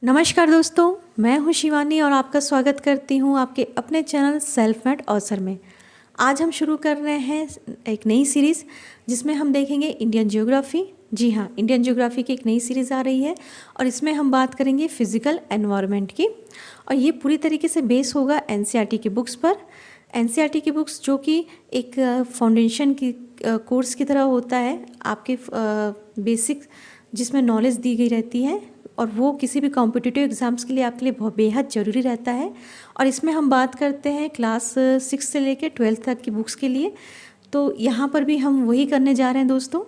नमस्कार दोस्तों, मैं हूं शिवानी और आपका स्वागत करती हूं आपके अपने चैनल सेल्फ मेड अवसर में। आज हम शुरू कर रहे हैं एक नई सीरीज़ जिसमें हम देखेंगे इंडियन ज्योग्राफी। जी हाँ, इंडियन ज्योग्राफी की एक नई सीरीज़ आ रही है और इसमें हम बात करेंगे फिज़िकल एनवायरनमेंट की और ये पूरी तरीके से बेस होगा एनसीईआरटी की बुक्स पर। एनसीईआरटी की बुक्स जो कि एक फाउंडेशन की कोर्स की तरह होता है, आपके बेसिक जिसमें नॉलेज दी गई रहती है और वो किसी भी कॉम्पिटिटिव एग्ज़ाम्स के लिए आपके लिए बहुत बेहद ज़रूरी रहता है। और इसमें हम बात करते हैं क्लास 6 से लेकर 12th तक की बुक्स के लिए। तो यहाँ पर भी हम वही करने जा रहे हैं दोस्तों।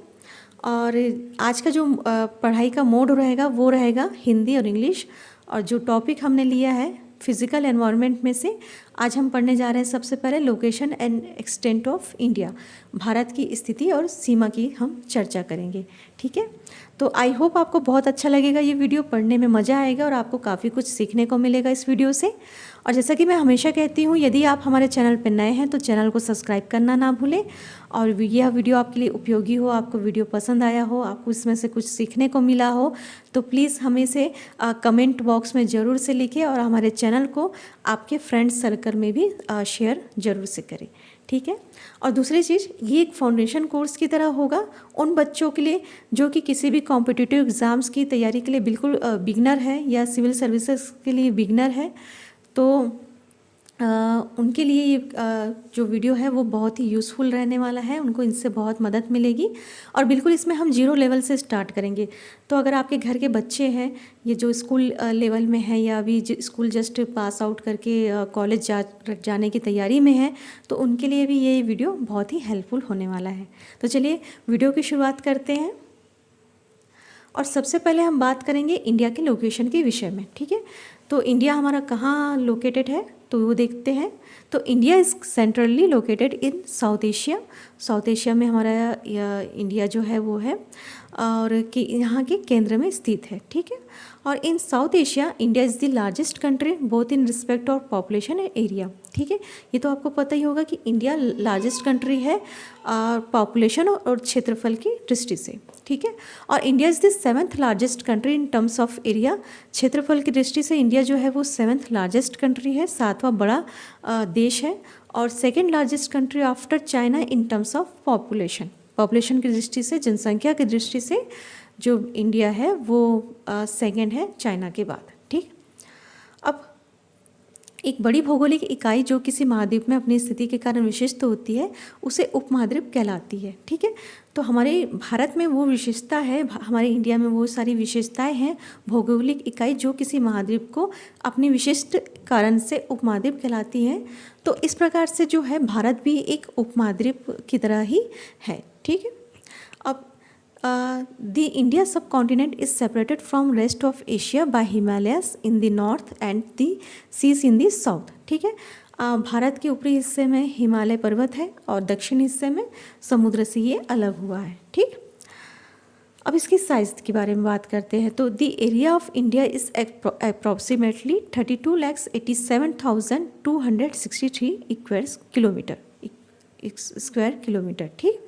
और आज का जो पढ़ाई का मोड रहेगा वो रहेगा हिंदी और इंग्लिश। और जो टॉपिक हमने लिया है फिज़िकल एनवायरनमेंट में से आज हम पढ़ने जा रहे हैं सबसे पहले location and extent of India, Bharat की स्थिति और सीमा की हम चर्चा करेंगे। ठीक है, तो आई होप आपको बहुत अच्छा लगेगा, ये वीडियो पढ़ने में मज़ा आएगा और आपको काफ़ी कुछ सीखने को मिलेगा इस वीडियो से। और जैसा कि मैं हमेशा कहती हूँ, यदि आप हमारे चैनल पर नए हैं तो चैनल को सब्सक्राइब करना ना भूलें। और यह वीडियो आपके लिए उपयोगी हो, आपको वीडियो पसंद आया हो, आपको इसमें से कुछ सीखने को मिला हो तो प्लीज़ हमें से कमेंट बॉक्स में ज़रूर से लिखें और हमारे चैनल को आपके फ्रेंड सर्कल में भी शेयर ज़रूर से करें। ठीक है, और दूसरी चीज़, ये एक फाउंडेशन कोर्स की तरह होगा उन बच्चों के लिए जो कि किसी भी कॉम्पिटिटिव एग्ज़ाम्स की तैयारी के लिए बिल्कुल बिगनर है या सिविल सर्विसेज के लिए बिगनर है। तो उनके लिए ये जो वीडियो है वो बहुत ही यूज़फुल रहने वाला है, उनको इनसे बहुत मदद मिलेगी। और बिल्कुल इसमें हम 0 लेवल से स्टार्ट करेंगे। तो अगर आपके घर के बच्चे हैं ये जो स्कूल लेवल में है या अभी स्कूल जस्ट पास आउट करके कॉलेज जाने की तैयारी में है तो उनके लिए भी ये वीडियो बहुत ही हेल्पफुल होने वाला है। तो चलिए वीडियो की शुरुआत करते हैं। और सबसे पहले हम बात करेंगे इंडिया के लोकेशन के विषय में। ठीक है, तो इंडिया हमारा कहाँ लोकेटेड है तो वो देखते हैं। तो India is centrally located in south Asia. South Asia में हमारा इंडिया जो है वो है और कि यहाँ के केंद्र में स्थित है। ठीक है, और in south Asia India is the largest country both in respect of population and area. ठीक है, ये तो आपको पता ही होगा कि इंडिया लार्जेस्ट कंट्री है पॉपुलेशन और क्षेत्रफल की दृष्टि से। ठीक है, और India is the 7th largest country in terms of area. क्षेत्रफल की दृष्टि से इंडिया जो है वो 7th लार्जेस्ट कंट्री है, 7वां बड़ा देश है और 2nd largest country after China in terms of population. Population की दृष्टि से, जनसंख्या की दृष्टि से जो इंडिया है वो 2nd है चाइना के बाद। ठीक, अब एक बड़ी भौगोलिक इकाई जो किसी महाद्वीप में अपनी स्थिति के कारण विशिष्ट होती है उसे उपमहाद्वीप कहलाती है। ठीक है, तो हमारे भारत में वो विशेषता है, हमारे इंडिया में वो सारी विशेषताएं हैं भौगोलिक इकाई जो किसी महाद्वीप को अपनी विशिष्ट कारण से उपमहाद्वीप कहलाती हैं। तो इस प्रकार से जो है भारत भी एक उपमहाद्वीप की तरह ही है। ठीक है, अब the India subcontinent is separated from rest of Asia by Himalayas in the north and the seas in the south. ठीक है, भारत के ऊपरी हिस्से में हिमालय पर्वत है और दक्षिण हिस्से में समुद्र से ये अलग हुआ है। ठीक, अब इसकी साइज़ के बारे में बात करते हैं। तो the area of India is approximately 32,87,263 square kilometre. ठीक,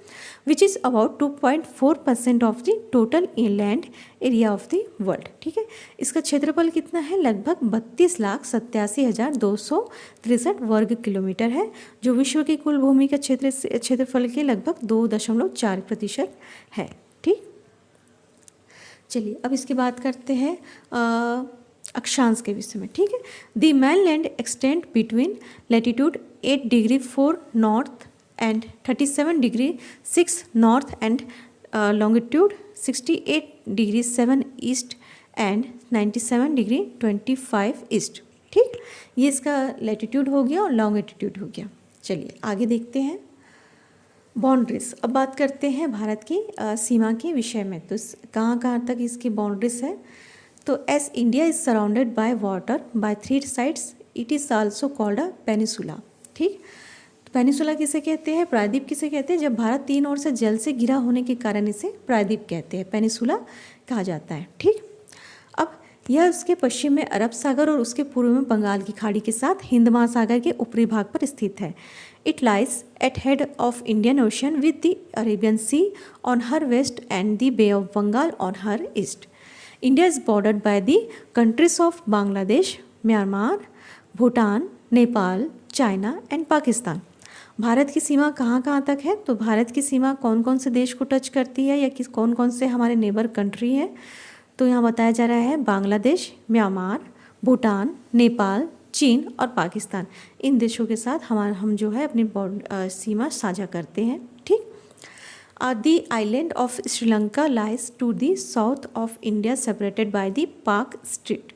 which is about 2.4% of the total inland area of the world. ठीक है, इसका क्षेत्रफल कितना है? लगभग 32,87,263 वर्ग किलोमीटर है, जो विश्व की कुल भूमि का क्षेत्रफल के लगभग 2.4% है। ठीक, चलिए अब इसकी बात करते हैं अक्षांश के विषय में। ठीक है, the mainland extend between latitude 8 degree 4 north and 37 degree 6 north and longitude 68 degree 7 east and 97 degree 25 east। ठीक, ये इसका लैटिट्यूड हो गया और लॉन्गिट्यूड हो गया। चलिए आगे देखते हैं बाउंड्रीज। अब बात करते हैं भारत की सीमा के विषय में। तो कहाँ कहाँ तक इसकी बाउंड्रीज है? तो S India is surrounded by water bye 3 sides it is also called a peninsula. ठीक, तो पेनिसुला किसे कहते हैं? प्रायद्वीप किसे कहते हैं? जब भारत 3 ओर से जल से घिरा होने के कारण इसे प्रायद्वीप कहते हैं, पेनिसुला कहा जाता है। ठीक, अब यह उसके पश्चिम में अरब सागर और उसके पूर्व में बंगाल की खाड़ी के साथ हिंद महासागर के ऊपरी भाग पर स्थित है। It lies at head of Indian Ocean with the Arabian Sea on her west and the bay of Bengal on her east. India is bordered by the countries of Bangladesh, Myanmar, Bhutan, Nepal, China and Pakistan. भारत की सीमा कहाँ कहाँ तक है? तो भारत की सीमा कौन कौन से देश को टच करती है या कौन कौन से हमारे नेबर कंट्री है? तो यहाँ बताया जा रहा है बांग्लादेश, म्यांमार, भूटान, नेपाल, चीन और पाकिस्तान। इन देशों के साथ हम जो है अपनी सीमा साझा करते हैं। ठीक। The island of Sri Lanka lies to the south of India separated by the Pak strait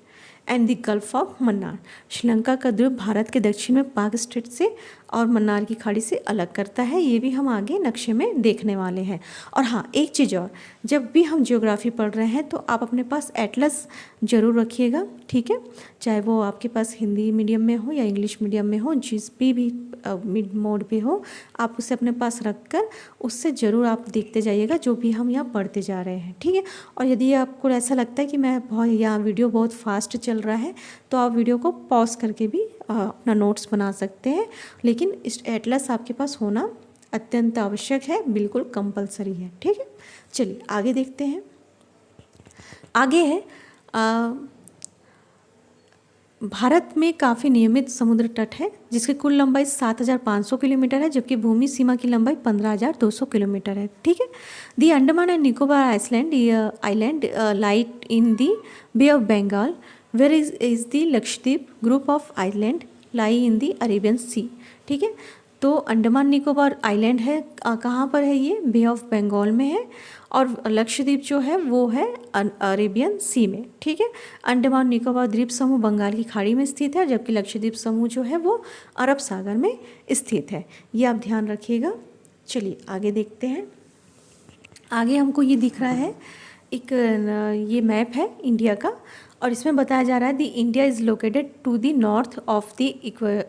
and the gulf of Mannar. Sri Lanka का द्वीप भारत के दक्षिण में पाक स्ट्रेट से और मन्नार की खाड़ी से अलग करता है। ये भी हम आगे नक्शे में देखने वाले हैं। और हाँ, एक चीज़ और, जब भी हम ज्योग्राफी पढ़ रहे हैं तो आप अपने पास एटलस ज़रूर रखिएगा। ठीक है, चाहे वो आपके पास हिंदी मीडियम में हो या इंग्लिश मीडियम में हो, जिस भी मिड मोड पे हो, आप उसे अपने पास रख कर उससे ज़रूर आप देखते जाइएगा जो भी हम यहाँ पढ़ते जा रहे हैं। ठीक है, और यदि आपको ऐसा लगता है कि मैं यहाँ वीडियो बहुत फास्ट चल रहा है तो आप वीडियो को पॉज करके भी अपना नोट्स बना सकते हैं, लेकिन इस एटलस आपके पास होना अत्यंत आवश्यक है, बिल्कुल कंपलसरी है। ठीक है, चलिए आगे देखते हैं। आगे है भारत में काफ़ी नियमित समुद्र तट है जिसकी कुल लंबाई 7,500 किलोमीटर है, जबकि भूमि सीमा की लंबाई 15,200 किलोमीटर है। ठीक है, the Andaman and Nicobar island light in the bay of Bengal, where is the Lakshadweep group of island lie in the Arabian sea. ठीक है, तो अंडमान निकोबार आइलैंड है, कहाँ पर है ये? बे ऑफ बंगाल में है, और लक्षद्वीप जो है वो है अरेबियन सी में। ठीक है, अंडमान निकोबार द्वीप समूह बंगाल की खाड़ी में स्थित है, जबकि लक्षद्वीप समूह जो है वो अरब सागर में स्थित है। ये आप ध्यान रखिएगा। चलिए आगे देखते हैं। आगे हमको ये दिख रहा है एक ये मैप है इंडिया का, और इसमें बताया जा रहा है the India is located to the north of the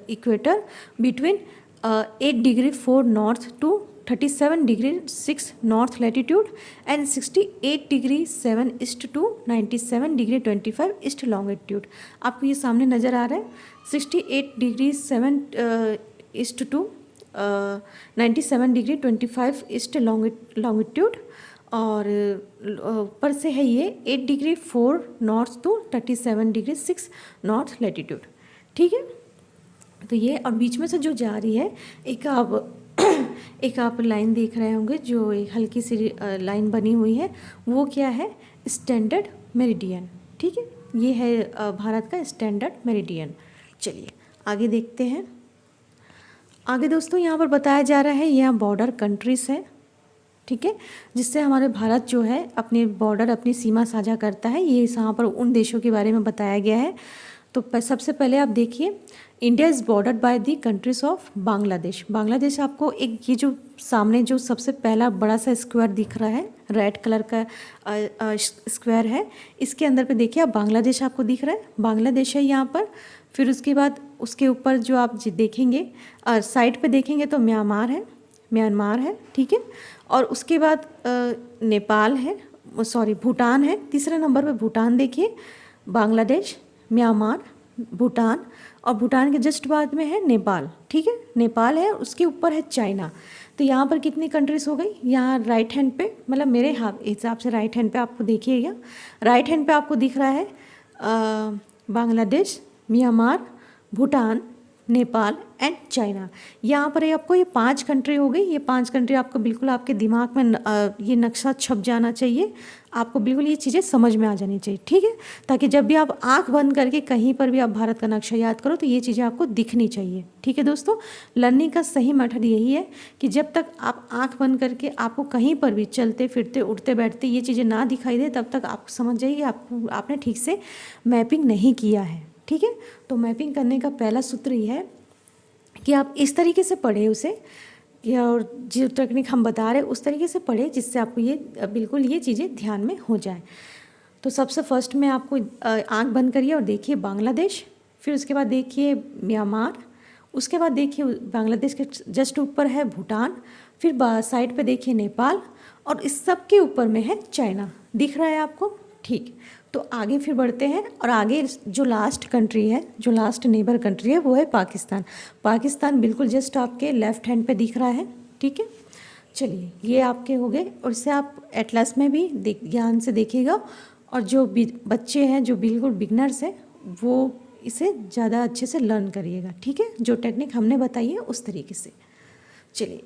equator between 8 degree 4 north to 37 degree 6 north latitude and 68 degree 7 east to 97 degree 25 east longitude. आपको ये सामने नज़र आ रहा है 68 degree 7 east to 97 degree 25 east longitude, और ऊपर से है ये 8 degree 4 north to 37 degree 6 north latitude. ठीक है, तो ये और बीच में से जो जा रही है एक आप लाइन देख रहे होंगे, जो एक हल्की सी लाइन बनी हुई है, वो क्या है? Standard meridian. ठीक है, ये है भारत का स्टैंडर्ड मेरिडियन। चलिए आगे देखते हैं। आगे दोस्तों यहाँ पर बताया जा रहा है यहाँ बॉर्डर कंट्रीज़ है। ठीक है, जिससे हमारे भारत जो है अपने बॉर्डर अपनी सीमा साझा करता है। ये यहाँ पर उन देशों के बारे में बताया गया है। तो सबसे पहले आप देखिए, India is bordered by the countries of Bangladesh. Bangladesh आपको एक ये जो सामने जो सबसे पहला बड़ा सा स्क्वायर दिख रहा है, रेड कलर का स्क्वायर है, इसके अंदर पे देखिए आप बांग्लादेश आपको दिख रहा है, बांग्लादेश है यहाँ पर। फिर उसके बाद उसके ऊपर जो आप देखेंगे साइड पे देखेंगे तो म्यांमार है। ठीक है, और उसके बाद नेपाल है, भूटान है। तीसरे नंबर पे भूटान देखिए, बांग्लादेश, म्यांमार, भूटान, और भूटान के जस्ट बाद में है नेपाल। ठीक है, नेपाल है, उसके ऊपर है चाइना। तो यहाँ पर कितनी कंट्रीज़ हो गई? यहाँ राइट हैंड पे, मतलब मेरे हिसाब से राइट हैंड पे आपको देखिएगा, राइट हैंड पे आपको दिख रहा है Bangladesh, Myanmar, Bhutan, Nepal and China. यहाँ पर आपको ये 5 कंट्री हो गई। ये 5 कंट्री आपको बिल्कुल आपके दिमाग में ये नक्शा छप जाना चाहिए, आपको बिल्कुल ये चीज़ें समझ में आ जानी चाहिए। ठीक है, ताकि जब भी आप आंख बंद करके कहीं पर भी आप भारत का नक्शा याद करो तो ये चीज़ें आपको दिखनी चाहिए। ठीक है दोस्तों, लर्निंग का सही मेथड यही है कि जब तक आप आंख बंद करके आपको कहीं पर भी चलते फिरते उठते बैठते ये चीज़ें ना दिखाई दे, तब तक आप समझ जाइए आपने ठीक से मैपिंग नहीं किया है। ठीक है, तो मैपिंग करने का पहला सूत्र ये है कि आप इस तरीके से पढ़े उसे, और जो टेक्निक हम बता रहे हैं उस तरीके से पढ़े जिससे आपको ये बिल्कुल ये चीज़ें ध्यान में हो जाए। तो सबसे फर्स्ट में आपको आंख बंद करिए और देखिए बांग्लादेश, फिर उसके बाद देखिए म्यांमार, उसके बाद देखिए बांग्लादेश के जस्ट ऊपर है भूटान, फिर साइड पे देखिए नेपाल, और इस सब के ऊपर में है चाइना। दिख रहा है आपको? ठीक, तो आगे फिर बढ़ते हैं, और आगे जो लास्ट कंट्री है, जो लास्ट नेबर कंट्री है वो है पाकिस्तान। पाकिस्तान बिल्कुल जस्ट आपके लेफ्ट हैंड पे दिख रहा है। ठीक है, चलिए ये आपके हो गए, और इससे आप एटलस में भी ध्यान से देखिएगा और जो बच्चे हैं जो बिल्कुल बिगनर्स हैं वो इसे ज़्यादा अच्छे से लर्न करिएगा, ठीक है, जो टेक्निक हमने बताई है उस तरीके से। चलिए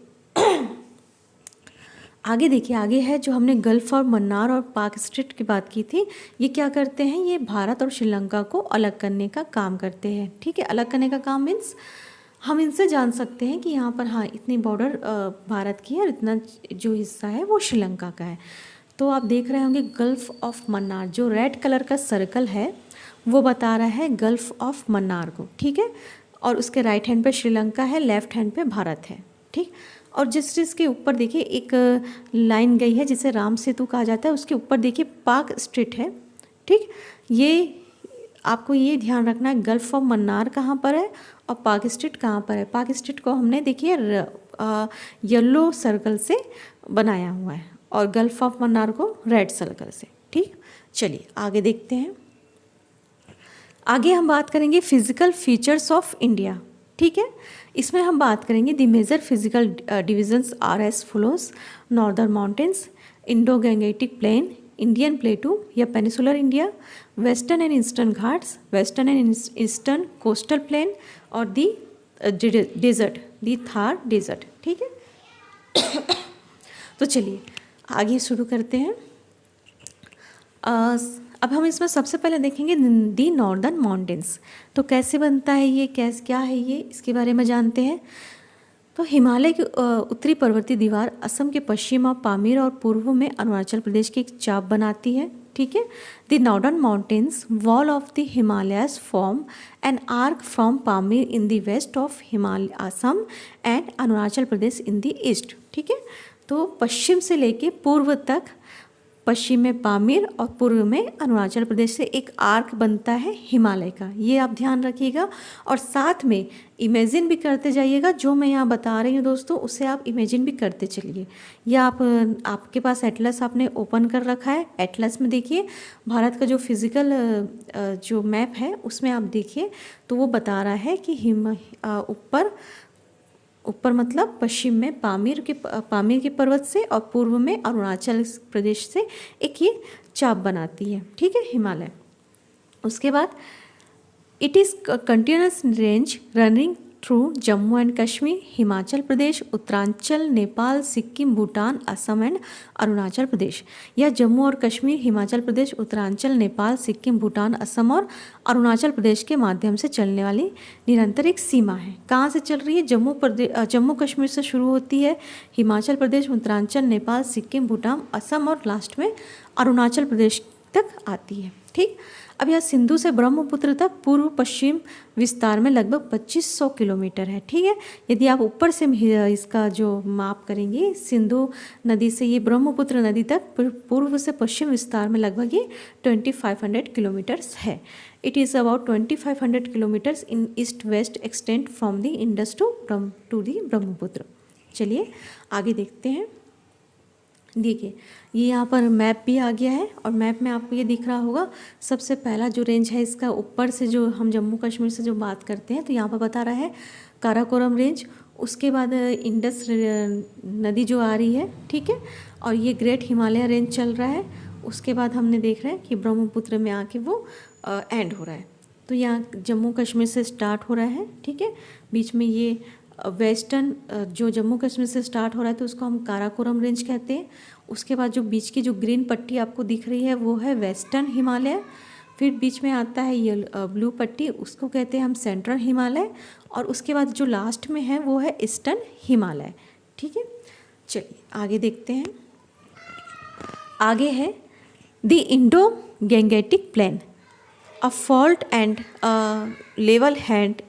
आगे देखिए, आगे है जो हमने गल्फ़ और मन्नार और पाक स्ट्रेट की बात की थी। ये क्या करते हैं, ये भारत और श्रीलंका को अलग करने का काम करते हैं, ठीक है। अलग करने का काम मीन्स हम इनसे जान सकते हैं कि यहाँ पर हाँ इतनी बॉर्डर भारत की है और इतना जो हिस्सा है वो श्रीलंका का है। तो आप देख रहे होंगे गल्फ़ ऑफ मन्नार, जो रेड कलर का सर्कल है वो बता रहा है गल्फ़ ऑफ मन्नार को, ठीक है। और उसके राइट हैंड पे श्रीलंका है, लेफ्ट हैंड पे भारत है, ठीक। और जिस चीज़ के ऊपर देखिए एक लाइन गई है जिसे राम सेतु कहा जाता है, उसके ऊपर देखिए पाक स्ट्रेट है, ठीक। ये आपको ये ध्यान रखना है गल्फ़ ऑफ मन्नार कहाँ पर है और पाक स्ट्रेट कहाँ पर है। पाक स्ट्रेट को हमने देखिए येलो सर्कल से बनाया हुआ है और गल्फ़ ऑफ मन्नार को रेड सर्कल से, ठीक। चलिए आगे देखते हैं। आगे हम बात करेंगे फिजिकल फीचर्स ऑफ इंडिया, ठीक है। इसमें हम बात करेंगे the major physical divisions are as follows: northern mountains, Indo Gangetic plain, Indian plateau या peninsular India, western and eastern Ghats, western and eastern coastal plain और the desert, the Thar desert, ठीक है। तो चलिए आगे शुरू करते हैं। अब हम इसमें सबसे पहले देखेंगे दी नॉर्दर्न माउंटेन्स। तो कैसे बनता है ये, कैसे क्या है ये, इसके बारे में जानते हैं। तो हिमालय की उत्तरी पर्वतीय दीवार असम के पश्चिम और पामीर और पूर्व में अरुणाचल प्रदेश की एक चाप बनाती है, ठीक है। The northern mountains wall of the Himalayas form an arc from Pamir in the west of Himalaya Assam and Arunachal Pradesh in the east, ठीक है। तो पश्चिम से लेके पूर्व तक, पश्चिम में पामीर और पूर्व में अरुणाचल प्रदेश से एक आर्क बनता है हिमालय का, ये आप ध्यान रखिएगा। और साथ में इमेजिन भी करते जाइएगा, जो मैं यहाँ बता रही हूँ दोस्तों उसे आप इमेजिन भी करते चलिए। या आपके पास एटलस आपने ओपन कर रखा है, एटलस में देखिए भारत का जो फिजिकल जो मैप है उसमें आप देखिए तो वो बता रहा है कि ऊपर मतलब पश्चिम में पामीर के पर्वत से और पूर्व में अरुणाचल प्रदेश से एक ये चाप बनाती है, ठीक है, हिमालय। उसके बाद it is continuous range running through Jammu and Kashmir, Himachal Pradesh, Uttaranchal, Nepal, Sikkim, Bhutan, Assam and Arunachal Pradesh. या जम्मू और कश्मीर, हिमाचल प्रदेश, उत्तरांचल, नेपाल, सिक्किम, भूटान, असम और अरुणाचल प्रदेश के माध्यम से चलने वाली निरंतर एक सीमा है। कहाँ से चल रही है? जम्मू कश्मीर से शुरू होती है, हिमाचल प्रदेश, उत्तरांचल, नेपाल, सिक्किम, भूटान, असम और लास्ट में अरुणाचल प्रदेश तक आती है, ठीक। अब यह सिंधु से ब्रह्मपुत्र तक पूर्व पश्चिम विस्तार में लगभग 2500 किलोमीटर है, ठीक है। यदि आप ऊपर से इसका जो माप करेंगे सिंधु नदी से ये ब्रह्मपुत्र नदी तक पूर्व से पश्चिम विस्तार में लगभग ये 2500 किलोमीटर्स है। It is about 2500 kilometres in east west extend from the Indus to the Brahmaputra. चलिए आगे देखते हैं। देखिए ये यहाँ पर मैप भी आ गया है और मैप में आपको ये दिख रहा होगा सबसे पहला जो रेंज है इसका ऊपर से जो हम जम्मू कश्मीर से जो बात करते हैं तो यहाँ पर बता रहा है काराकोरम रेंज, उसके बाद इंडस नदी जो आ रही है, ठीक है, और ये ग्रेट हिमालय रेंज चल रहा है। उसके बाद हमने देख रहे हैं कि ब्रह्मपुत्र में आके वो एंड हो रहा है। तो यहाँ जम्मू कश्मीर से स्टार्ट हो रहा है, ठीक है, बीच में ये वेस्टर्न जो जम्मू कश्मीर से स्टार्ट हो रहा है तो उसको हम काराकोरम रेंज कहते हैं। उसके बाद जो बीच की जो ग्रीन पट्टी आपको दिख रही है वो है वेस्टर्न हिमालय, फिर बीच में आता है ये ब्लू पट्टी, उसको कहते हैं हम सेंट्रल हिमालय, और उसके बाद जो लास्ट में है वो है ईस्टर्न हिमालय, ठीक है। चलिए आगे देखते हैं। आगे है the Indo Gangetic plain, a fault and level hand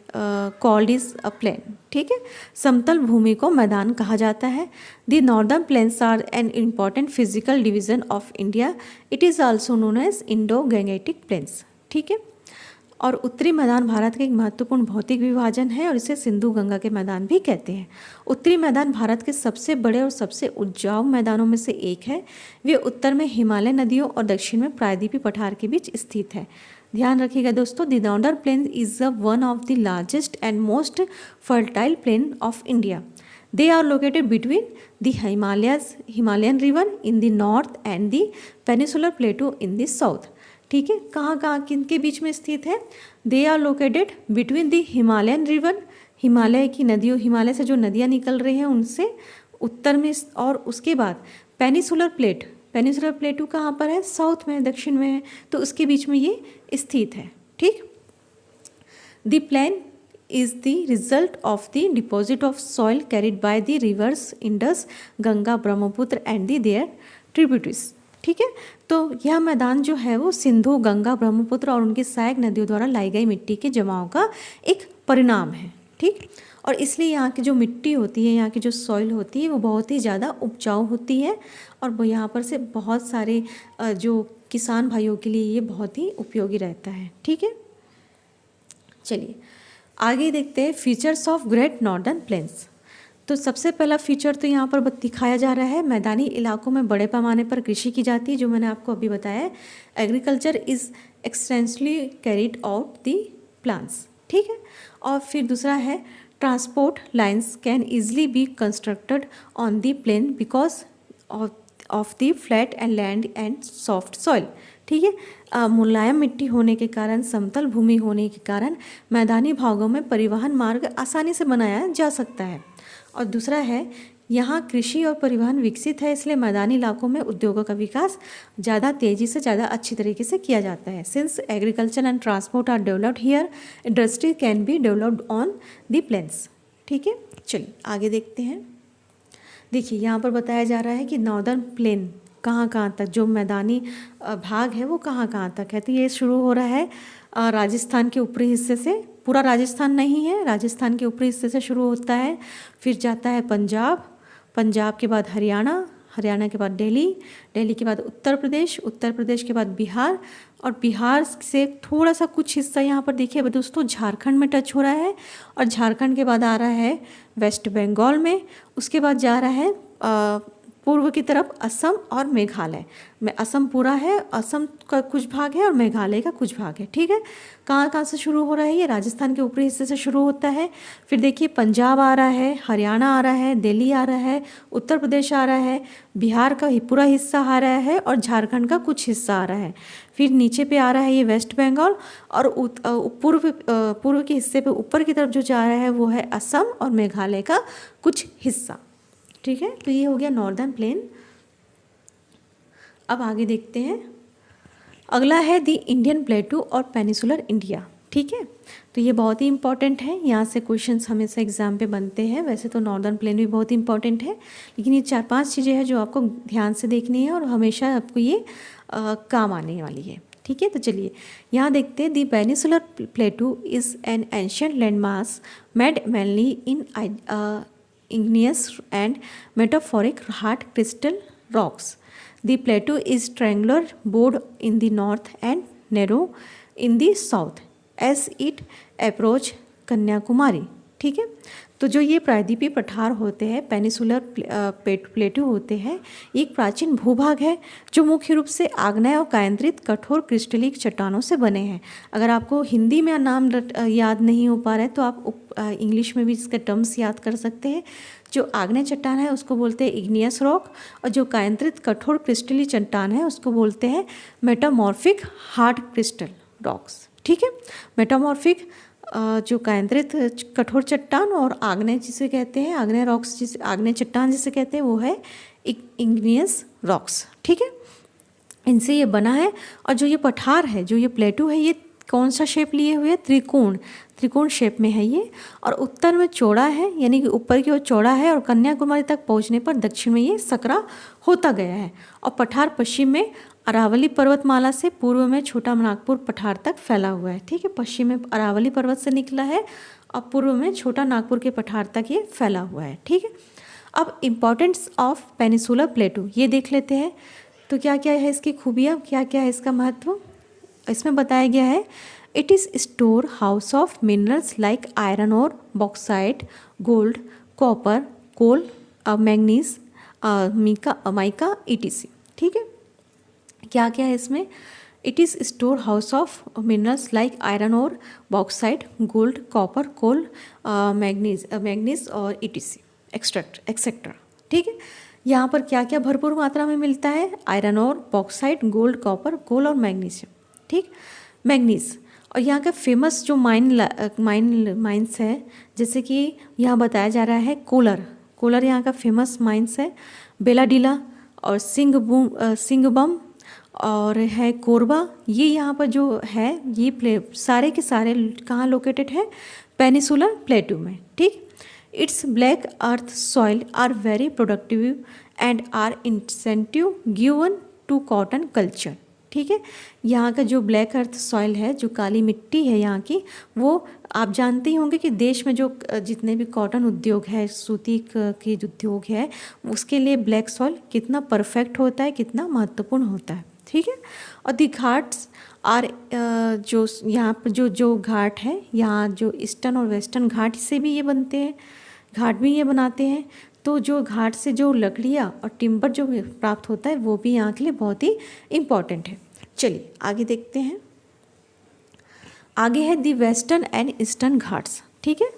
called is a plain, ठीक है। समतल भूमि को मैदान कहा जाता है। The northern plains are an important physical division of India, it is also known as Indo Gangetic plains, ठीक है। और उत्तरी मैदान भारत का एक महत्वपूर्ण भौतिक विभाजन है और इसे सिंधु गंगा के मैदान भी कहते हैं। उत्तरी मैदान भारत के सबसे बड़े और सबसे उपजाऊ मैदानों में से एक है। वे उत्तर में हिमालय नदियों और दक्षिण में प्रायद्वीपीय पठार के बीच स्थित है। ध्यान रखिएगा दोस्तों, the northern plain is one of the largest and most fertile plain of India. They are located between the Himalayan river in the north and the peninsular plateau in the south. ठीक है, कहाँ कहाँ किन के बीच में स्थित है? They are located between the Himalayan river, Himalaya की नदियों, हिमालय से जो नदियाँ निकल रही हैं उनसे उत्तर में, और उसके बाद पेनिसुलर प्लेटू कहाँ पर है? साउथ में है, दक्षिण में है, तो उसके बीच में ये स्थित है। ठीक, the plain is the result of the deposit of soil carried by the rivers Indus, Ganga, Brahmaputra and their tributaries। ठीक है, तो यह मैदान जो है वो सिंधु, गंगा, ब्रह्मपुत्र और उनकी सहायक नदियों द्वारा लाई गई मिट्टी के जमाव का एक परिणाम है। ठीक, और इसलिए यहाँ की जो मिट्टी होती है, यहाँ की जो सॉइल होती है वो बहुत ही ज़्यादा उपजाऊ होती है, और वो यहाँ पर से बहुत सारे जो किसान भाइयों के लिए ये बहुत ही उपयोगी रहता है। ठीक है, चलिए आगे देखते हैं features of great northern plains. तो सबसे पहला फीचर तो यहाँ पर दिखाया जा रहा है, मैदानी इलाकों में बड़े पैमाने पर कृषि की जाती है, जो मैंने आपको अभी बताया है। Agriculture is extensively carried out the plans. ठीक है, और फिर दूसरा है transport lines can easily be constructed on the plain because of the flat and land and soft soil. ठीक है, मुलायम मिट्टी होने के कारण, समतल भूमि होने के कारण मैदानी भागों में परिवहन मार्ग आसानी से बनाया जा सकता है। और दूसरा है यहाँ कृषि और परिवहन विकसित है, इसलिए मैदानी इलाकों में उद्योगों का विकास ज़्यादा तेज़ी से, ज़्यादा अच्छी तरीके से किया जाता है। Since agriculture and transport are developed here, industry can be developed on the plains. ठीक है, चलिए आगे देखते हैं। देखिए यहाँ पर बताया जा रहा है कि नॉर्दर्न प्लेन कहाँ कहाँ तक, जो मैदानी भाग है वो कहाँ कहाँ तक है। तो ये शुरू हो रहा है राजस्थान के ऊपरी हिस्से से, पूरा राजस्थान नहीं है, राजस्थान के ऊपरी हिस्से से शुरू होता है, फिर जाता है पंजाब, पंजाब के बाद हरियाणा, हरियाणा के बाद दिल्ली, दिल्ली के बाद उत्तर प्रदेश, उत्तर प्रदेश के बाद बिहार, और बिहार से थोड़ा सा कुछ हिस्सा यहाँ पर देखिए दोस्तों झारखंड में टच हो रहा है, और झारखंड के बाद आ रहा है वेस्ट बंगाल में, उसके बाद जा रहा है पूर्व की तरफ असम और मेघालय में। असम पूरा है, असम का कुछ भाग है और मेघालय का कुछ भाग है। ठीक है, कहाँ कहाँ से शुरू हो रहा है? ये राजस्थान के ऊपरी हिस्से से शुरू होता है, फिर देखिए पंजाब आ रहा है, हरियाणा आ रहा है, दिल्ली आ रहा है, उत्तर प्रदेश आ रहा है, बिहार का पूरा हिस्सा आ रहा है, और झारखंड का कुछ हिस्सा आ रहा है, फिर नीचे पे आ रहा है ये वेस्ट बंगाल, और पूर्व के हिस्से पे ऊपर की तरफ जो जा रहा है वो है असम और मेघालय का कुछ हिस्सा। ठीक है, तो ये हो गया नॉर्दर्न प्लेन। अब आगे देखते हैं, अगला है दी इंडियन प्लेटू और पेनिसुलर इंडिया। ठीक है, तो ये बहुत ही इंपॉर्टेंट है, यहाँ से क्वेश्चंस हमेशा एग्जाम पे बनते हैं। वैसे तो नॉर्दर्न प्लेन भी बहुत इंपॉर्टेंट है, लेकिन ये 4-5 चीज़ें हैं जो आपको ध्यान से देखनी है और हमेशा आपको ये काम आने वाली है। ठीक है, तो चलिए यहाँ देखते हैं। The peninsular plateau is an ancient land mass made mainly in igneous and metamorphic hard crystal rocks. The plateau is triangular, broad in the north and narrow in the south as it approach Kanyakumari. ठीक है, तो जो ये प्रायद्वीपीय पठार होते हैं, peninsular प्लेटू होते हैं, एक प्राचीन भूभाग है जो मुख्य रूप से आग्नेय और कायंत्रित कठोर क्रिस्टलिक चट्टानों से बने हैं। अगर आपको हिंदी में नाम याद नहीं हो पा रहा है तो आप इंग्लिश में भी इसके टर्म्स याद कर सकते हैं। जो आग्नेय चट्टान है उसको बोलते हैं इग्नियस रॉक, और जो कायंत्रित कठोर क्रिस्टली चट्टान है उसको बोलते हैं मेटामॉर्फिक हार्ड क्रिस्टल रॉक्स। ठीक है, मेटामॉर्फिक जो कायंत्रित कठोर चट्टान, और आग्नेय जिसे कहते हैं, आग्नेय रॉक्स जिसे आग्नेय चट्टान जिसे कहते हैं वो है इग्नियस रॉक्स। ठीक है, इनसे ये बना है। और जो ये पठार है, जो ये प्लेटू है, ये कौन सा शेप लिए हुए है? त्रिकोण शेप में है ये, और उत्तर में चौड़ा है, यानी कि ऊपर की ओर चौड़ा है, और कन्याकुमारी तक पहुंचने पर दक्षिण में ये सकरा होता गया है। और पठार पश्चिम में अरावली पर्वतमाला से पूर्व में छोटा नागपुर पठार तक फैला हुआ है। ठीक है, पश्चिम में अरावली पर्वत से निकला है और पूर्व में छोटा नागपुर के पठार तक ये फैला हुआ है। ठीक है, अब इम्पॉर्टेंस ऑफ पेनिसुलर प्लेटू ये देख लेते हैं। तो क्या क्या है इसकी खूबियाँ, क्या क्या है इसका महत्व? इसमें बताया गया है, it is store house of minerals like iron और बॉक्साइट, गोल्ड, कॉपर, कोल, मैंगनीज, माइका ETC। ठीक है, क्या क्या है इसमें? It is store house of minerals like iron और बॉक्साइट, गोल्ड, कॉपर, कोल, मैंगनीज और ETC। Extract etcetera. ठीक है, यहाँ पर क्या क्या भरपूर मात्रा में मिलता है? आयरन और बॉक्साइट, गोल्ड, कॉपर, कोल और मैग्नीशियम। ठीक, मैग्नीज। और यहाँ का फेमस जो माइंस है, जैसे कि यहाँ बताया जा रहा है कोलर यहाँ का फेमस माइंस है। बेलाडीला और सिंगबम और है कोरबा। ये यहाँ पर जो है ये सारे के सारे कहाँ लोकेटेड है? पेनिसुलर प्लेटू में। ठीक, it's black earth soil are very productive and are incentive given to cotton culture. ठीक है, यहाँ का जो ब्लैक अर्थ सॉइल है, जो काली मिट्टी है यहाँ की, वो आप जानते ही होंगे कि देश में जो जितने भी कॉटन उद्योग है, सूती के उद्योग है, उसके लिए ब्लैक सॉइल कितना परफेक्ट होता है, कितना महत्वपूर्ण होता है। ठीक है, और दी घाट्स आर जो यहाँ पर जो घाट है, यहाँ जो ईस्टर्न और वेस्टर्न घाट से भी ये बनते हैं, घाट भी ये बनाते हैं। तो जो घाट से जो लकड़ियाँ और टिम्बर जो प्राप्त होता है वो भी यहाँ के लिए बहुत ही इम्पॉर्टेंट है। चलिए आगे देखते हैं। आगे है the Western and eastern Ghats. ठीक है,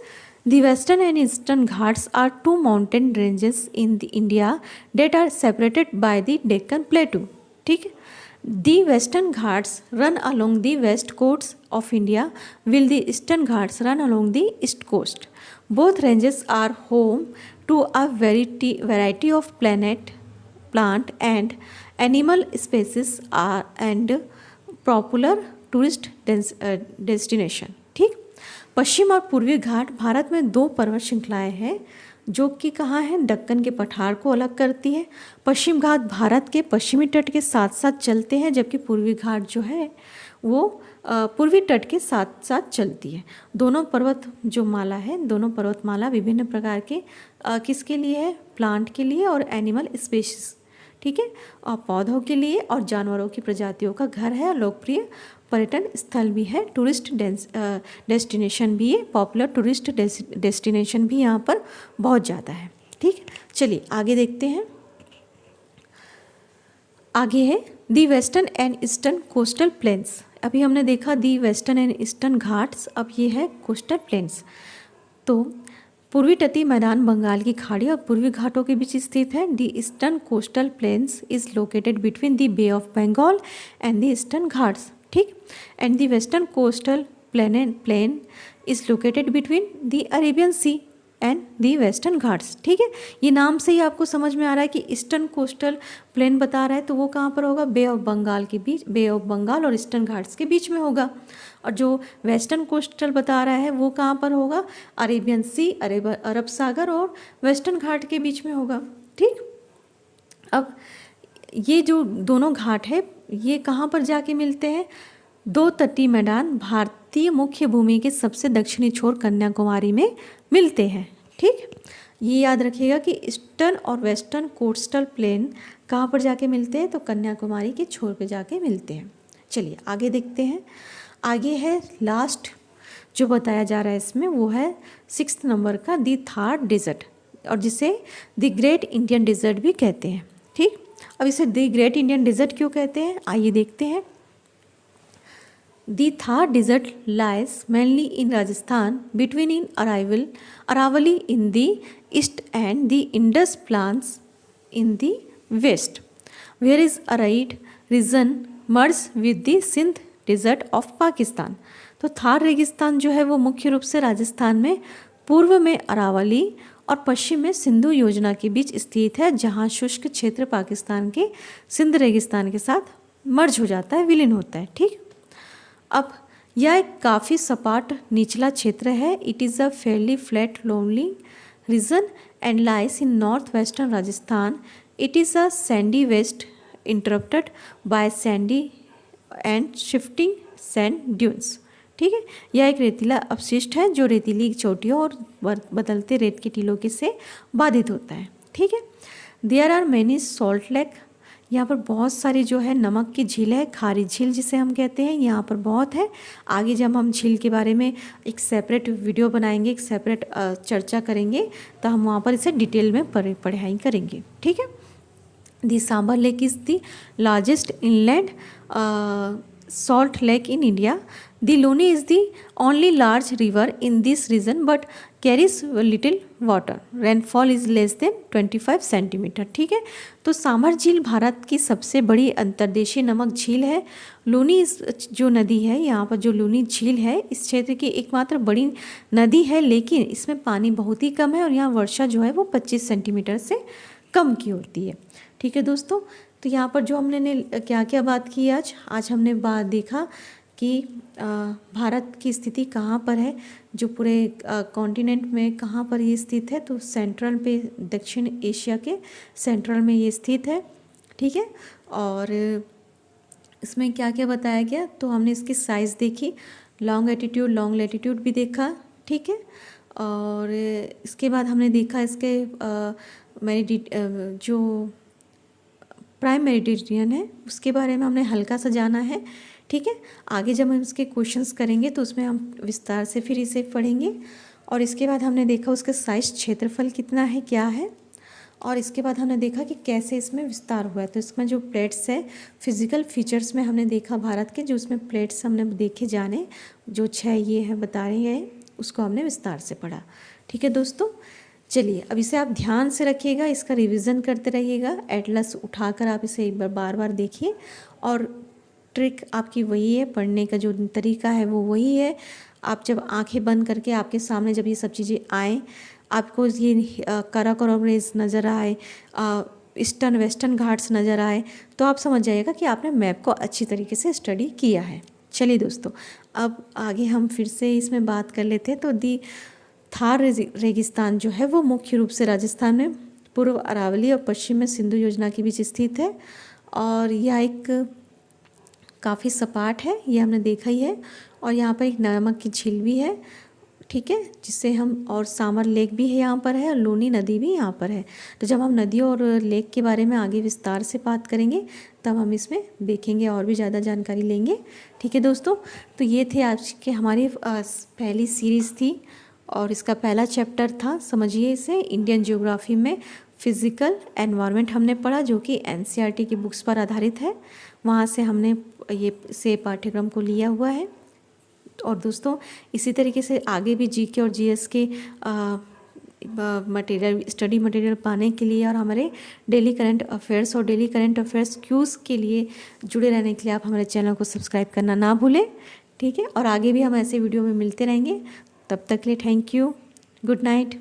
the Western and eastern Ghats are two mountain ranges in the India that are separated by the Deccan plateau. ठीक है, the western ghats run along the west coast of India, while the eastern ghats run along the east coast. Both ranges are home to a variety of plant and animal species and popular tourist destination. ठीक, पश्चिम और पूर्वी घाट भारत में दो पर्वत श्रृंखलाएं हैं जो कि कहाँ है? दक्कन के पठार को अलग करती है। पश्चिम घाट भारत के पश्चिमी तट के साथ साथ चलते हैं, जबकि पूर्वी घाट जो है वो पूर्वी तट के साथ साथ चलती है। दोनों पर्वतमाला विभिन्न प्रकार के किसके लिए है? प्लांट के लिए और एनिमल स्पीशीज। ठीक है, और पौधों के लिए और जानवरों की प्रजातियों का घर है, लोकप्रिय पर्यटन स्थल भी है, टूरिस्ट डेस्टिनेशन भी है, पॉपुलर टूरिस्ट डेस्टिनेशन भी यहाँ पर बहुत ज़्यादा है। ठीक, चलिए आगे देखते हैं। आगे है the Western and eastern coastal planes. अभी हमने देखा दी वेस्टर्न एंड ईस्टर्न घाट्स, अब ये है कोस्टल प्लेन्स। तो पूर्वी तटीय मैदान बंगाल की खाड़ी और पूर्वी घाटों के बीच स्थित है। The eastern coastal plains is located between the bay of Bengal and the eastern Ghats. ठीक, and the western coastal plain is located between the Arabian sea and the western Ghats. ठीक है, ये नाम से ही आपको समझ में आ रहा है कि ईस्टर्न कोस्टल प्लेन बता रहा है, तो वो कहाँ पर होगा? बे ऑफ बंगाल के बीच, बे ऑफ बंगाल और ईस्टर्न घाट्स के बीच में होगा। और जो वेस्टर्न कोस्टल बता रहा है वो कहाँ पर होगा? अरेबियन सी, अरब सागर और वेस्टर्न घाट के बीच में होगा। ठीक, अब ये जो दोनों घाट है ये कहाँ पर जाके मिलते हैं? दो तटीय मैदान भारतीय मुख्य भूमि के सबसे दक्षिणी छोर कन्याकुमारी में मिलते हैं। ठीक, ये याद रखिएगा कि ईस्टर्न और वेस्टर्न कोस्टल प्लेन कहाँ पर जाके मिलते हैं? तो कन्याकुमारी के छोर पे जाके मिलते हैं। चलिए आगे देखते हैं। आगे है लास्ट जो बताया जा रहा है इसमें, वो है 6 नंबर का दी थार डेजर्ट, और जिसे द ग्रेट इंडियन डेजर्ट भी कहते हैं। ठीक, अब इसे द ग्रेट इंडियन डेजर्ट क्यों कहते हैं, आइए देखते हैं। The Thar Desert lies mainly in Rajasthan between Aravalli in the east and the Indus Plains in the west, whereas arid region merges with the Sindh Desert of Pakistan. तो थार रेगिस्तान जो है वो मुख्य रूप से राजस्थान में पूर्व में अरावली और पश्चिम में सिंधु योजना के बीच स्थित है, जहाँ शुष्क क्षेत्र पाकिस्तान के सिंध रेगिस्तान के साथ मर्ज हो जाता है, विलीन होता है। ठीक, अब यह एक काफ़ी सपाट निचला क्षेत्र है। It is a fairly flat lonely region and lies in north western Rajasthan. It is a sandy waste interrupted by sandy and shifting sand dunes. ठीक है, यह एक रेतीला अपशिष्ट है जो रेतीली चोटियों और बदलते रेत के टीलों के से बाधित होता है। ठीक है, there are many salt lake, यहाँ पर बहुत सारी जो है नमक की झील है, खारी झील जिसे हम कहते हैं, यहाँ पर बहुत है। आगे जब हम झील के बारे में एक सेपरेट वीडियो बनाएंगे, एक सेपरेट चर्चा करेंगे, तो हम वहाँ पर इसे डिटेल में पढ़ाई करेंगे। ठीक है, the Sambhar lake is the largest inland salt lake in India the Luni is the only large river in this region but carries little water, rainfall is less than 25 centimetre. ठीक है, तो सामर झील भारत की सबसे बड़ी अंतर्देशीय नमक झील है। लूनी इस जो नदी है, यहाँ पर जो लूनी झील है इस क्षेत्र की एकमात्र बड़ी नदी है, लेकिन इसमें पानी बहुत ही कम है और यहाँ वर्षा जो है वो 25 सेंटीमीटर से कम की होती है। ठीक है दोस्तों, तो यहाँ पर जो हमने क्या क्या बात की आज हमने बात देखा कि भारत की स्थिति कहाँ पर है, जो पूरे कॉन्टिनेंट में कहाँ पर ये स्थित है, तो सेंट्रल पे, दक्षिण एशिया के सेंट्रल में ये स्थित है। ठीक है, और इसमें क्या क्या बताया गया, तो हमने इसकी साइज़ देखी, लॉन्ग एटीट्यूड लॉन्ग लेटीट्यूड भी देखा। ठीक है, और इसके बाद हमने देखा इसके जो प्राइम मेडिटेरियन है उसके बारे में हमने हल्का सा जाना है। ठीक है, आगे जब हम इसके क्वेश्चंस करेंगे तो उसमें हम विस्तार से फिर इसे पढ़ेंगे। और इसके बाद हमने देखा उसका साइज, क्षेत्रफल कितना है, क्या है, और इसके बाद हमने देखा कि कैसे इसमें विस्तार हुआ है। तो इसमें जो प्लेट्स है, फिजिकल फीचर्स में हमने देखा भारत के, जो उसमें प्लेट्स हमने देखे जाने, जो 6 ये है बता रहे हैं, उसको हमने विस्तार से पढ़ा। ठीक है दोस्तों, चलिए अब इसे आप ध्यान से रखिएगा, इसका रिवीजन करते रहिएगा। एटलस उठाकर आप इसे एक बार बार देखिए, और ट्रिक आपकी वही है, पढ़ने का जो तरीका है वो वही है। आप जब आंखें बंद करके आपके सामने जब ये सब चीज़ें आएँ, आपको ये काराकोरम रेंज नज़र आए, ईस्टर्न वेस्टर्न घाट्स नज़र आए, तो आप समझ जाइएगा कि आपने मैप को अच्छी तरीके से स्टडी किया है। चलिए दोस्तों, अब आगे हम फिर से इसमें बात कर लेते हैं। तो दी थार रेगिस्तान जो है वो मुख्य रूप से राजस्थान में पूर्व अरावली और पश्चिम में सिंधु योजना के बीच स्थित है, और यह एक काफ़ी सपाट है, ये हमने देखा ही है। और यहाँ पर एक नमक की झील भी है। ठीक है, जिससे हम, और सामर लेक भी है यहाँ पर है, और लूनी नदी भी यहाँ पर है। तो जब हम नदियों और लेक के बारे में आगे विस्तार से बात करेंगे तब हम इसमें देखेंगे और भी ज़्यादा जानकारी लेंगे। ठीक है दोस्तों, तो ये थे आज के हमारी पहली सीरीज़ थी, और इसका पहला चैप्टर था, समझिए इसे, इंडियन ज्योग्राफी में फिज़िकल एनवायरनमेंट हमने पढ़ा, जो कि एनसीईआरटी की बुक्स पर आधारित है। वहाँ से हमने ये पाठ्यक्रम को लिया हुआ है। और दोस्तों, इसी तरीके से आगे भी जीके और जीएस के मटेरियल, स्टडी मटेरियल पाने के लिए, और हमारे डेली करंट अफेयर्स और डेली करंट अफेयर्स क्यूज़ के लिए जुड़े रहने के लिए आप हमारे चैनल को सब्सक्राइब करना ना भूलें। ठीक है, और आगे भी हम ऐसे वीडियो में मिलते रहेंगे। तब तक के लिए थैंक यू, गुड नाइट।